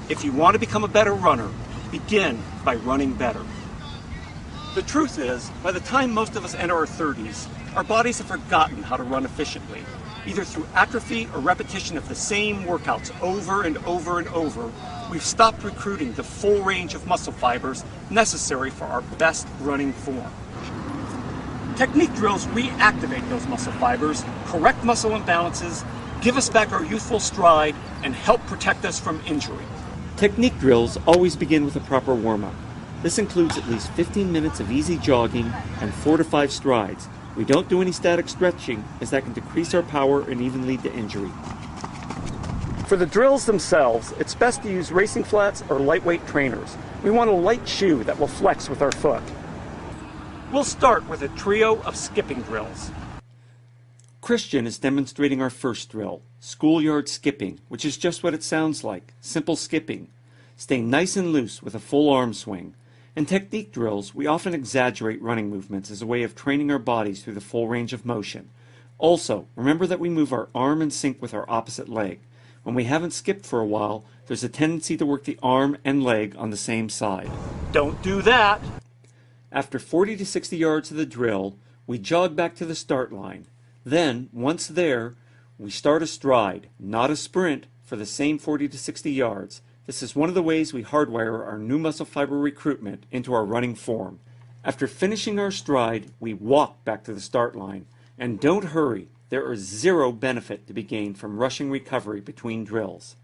If you want to become a better runner, begin by running better. The truth is, by the time most of us enter our 30s, our bodies have forgotten how to run efficiently. Either through atrophy or repetition of the same workouts over and over and over, we've stopped recruiting the full range of muscle fibers necessary for our best running form. Technique drills reactivate those muscle fibers, correct muscle imbalances, give us back our youthful stride, and help protect us from injury. Technique drills always begin with a proper warm-up. This includes at least 15 minutes of easy jogging and 4 to 5 strides. We don't do any static stretching, as that can decrease our power and even lead to injury. For the drills themselves, it's best to use racing flats or lightweight trainers. We want a light shoe that will flex with our foot. We'll start with a trio of skipping drills. Christian is demonstrating our first drill, schoolyard skipping, which is just what it sounds like, simple skipping. Stay nice and loose with a full arm swing. In technique drills, we often exaggerate running movements as a way of training our bodies through the full range of motion. Also, remember that we move our arm in sync with our opposite leg. When we haven't skipped for a while, there's a tendency to work the arm and leg on the same side. Don't do that! After 40 to 60 yards of the drill, we jog back to the start line. Then, once there, we start a stride, not a sprint, for the same 40 to 60 yards. This is one of the ways we hardwire our new muscle fiber recruitment into our running form. After finishing our stride, we walk back to the start line. And don't hurry, there is zero benefit to be gained from rushing recovery between drills.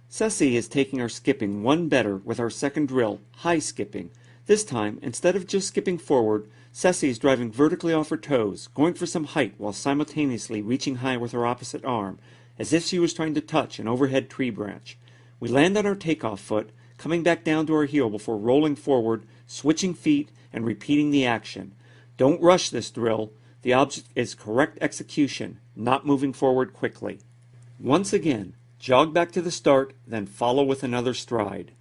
Ceci is taking our skipping one better with our second drill, high skipping. This time, instead of just skipping forward, Ceci is driving vertically off her toes, going for some height while simultaneously reaching high with her opposite arm, as if she was trying to touch an overhead tree branch. We land on our takeoff foot, coming back down to our heel before rolling forward, switching feet, and repeating the action. Don't rush this drill. The object is correct execution, not moving forward quickly. Once again, jog back to the start, then follow with another stride.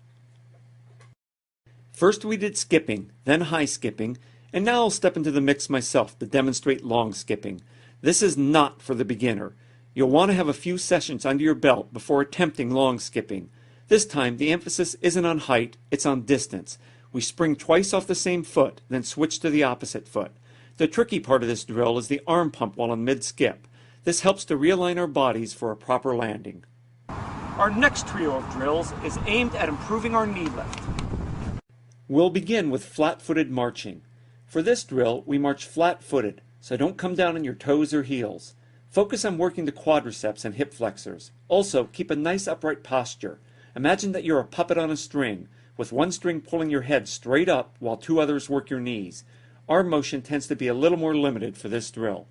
First we did skipping, then high skipping, and now I'll step into the mix myself to demonstrate long skipping. This is not for the beginner. You'll want to have a few sessions under your belt before attempting long skipping. This time the emphasis isn't on height, it's on distance. We spring twice off the same foot, then switch to the opposite foot. The tricky part of this drill is the arm pump while in mid-skip. This helps to realign our bodies for a proper landing. Our next trio of drills is aimed at improving our knee lift. We'll begin with flat-footed marching. For this drill, we march flat-footed, so don't come down on your toes or heels. Focus on working the quadriceps and hip flexors. Also, keep a nice upright posture. Imagine that you're a puppet on a string, with one string pulling your head straight up while 2 others work your knees. Arm motion tends to be a little more limited for this drill.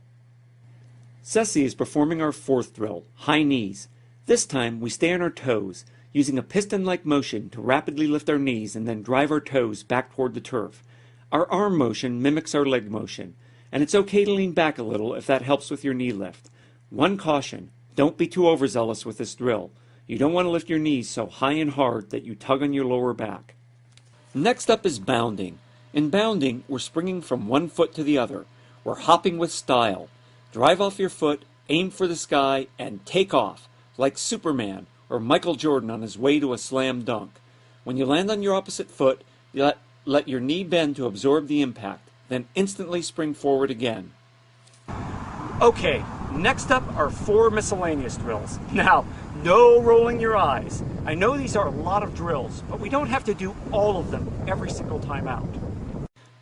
Ceci is performing our fourth drill, high knees. This time, we stay on our toes, using a piston-like motion to rapidly lift our knees and then drive our toes back toward the turf. Our arm motion mimics our leg motion, and it's okay to lean back a little if that helps with your knee lift. One caution, don't be too overzealous with this drill. You don't want to lift your knees so high and hard that you tug on your lower back. Next up is bounding. In bounding, we're springing from one foot to the other. We're hopping with style. Drive off your foot, aim for the sky, and take off, like Superman or Michael Jordan on his way to a slam dunk. When you land on your opposite foot, you let your knee bend to absorb the impact, then instantly spring forward again. Okay, next up are 4 miscellaneous drills. Now, no rolling your eyes. I know these are a lot of drills, but we don't have to do all of them every single time out.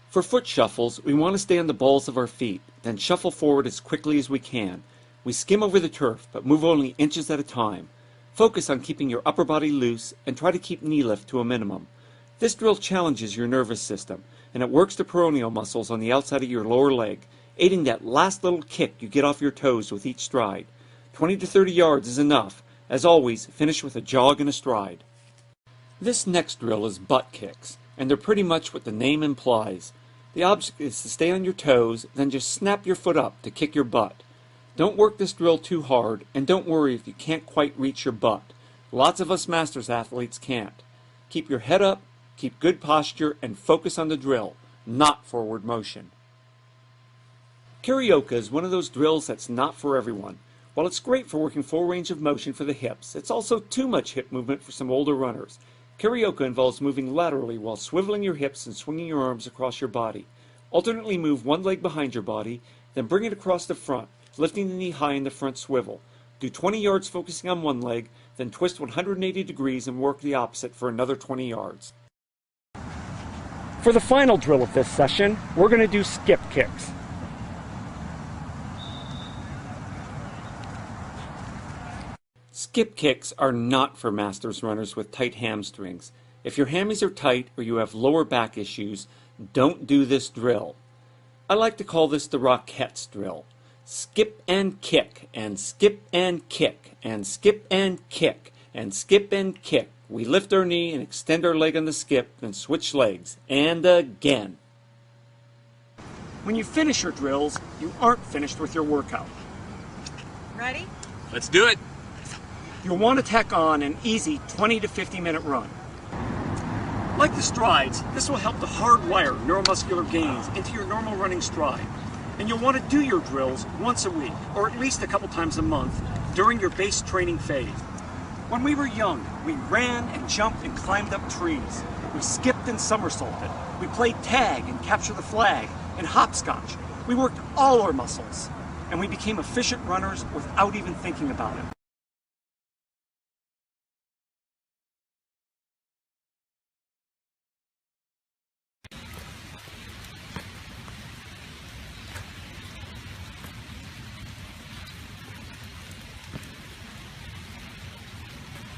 For foot shuffles, we want to stay on the balls of our feet, then shuffle forward as quickly as we can. We skim over the turf, but move only inches at a time. Focus on keeping your upper body loose and try to keep knee lift to a minimum. This drill challenges your nervous system, and it works the peroneal muscles on the outside of your lower leg, aiding that last little kick you get off your toes with each stride. 20 to 30 yards is enough. As always, finish with a jog and a stride. This next drill is butt kicks, and they're pretty much what the name implies. The object is to stay on your toes, then just snap your foot up to kick your butt. Don't work this drill too hard, and don't worry if you can't quite reach your butt. Lots of us masters athletes can't. Keep your head up, keep good posture, and focus on the drill, not forward motion. Karaoke is one of those drills that's not for everyone. While it's great for working full range of motion for the hips, it's also too much hip movement for some older runners. Karaoke involves moving laterally while swiveling your hips and swinging your arms across your body. Alternately move one leg behind your body, then bring it across the front, lifting the knee high in the front swivel. Do 20 yards focusing on one leg, then twist 180 degrees and work the opposite for another 20 yards. For the final drill of this session, we're going to do skip kicks. Skip kicks are not for masters runners with tight hamstrings. If your hammies are tight or you have lower back issues, don't do this drill. I like to call this the Rockettes drill. Skip and kick, and skip and kick, and skip and kick, and skip and kick. We lift our knee and extend our leg on the skip, then switch legs. And again. When you finish your drills, you aren't finished with your workout. Ready? Let's do it. You'll want to tack on an easy 20 to 50 minute run. Like the strides, this will help to hardwire neuromuscular gains into your normal running stride. And you'll want to do your drills once a week, or at least a couple times a month, during your base training phase. When we were young, we ran and jumped and climbed up trees. We skipped and somersaulted. We played tag and capture the flag and hopscotch. We worked all our muscles, and we became efficient runners without even thinking about it.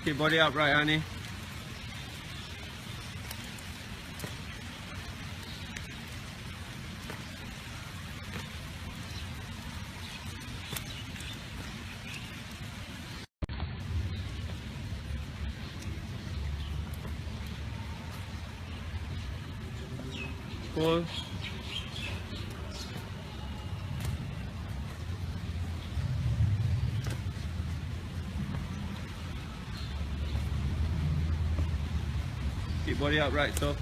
Keep body upright, Annie. Pause. Keep body upright, stop.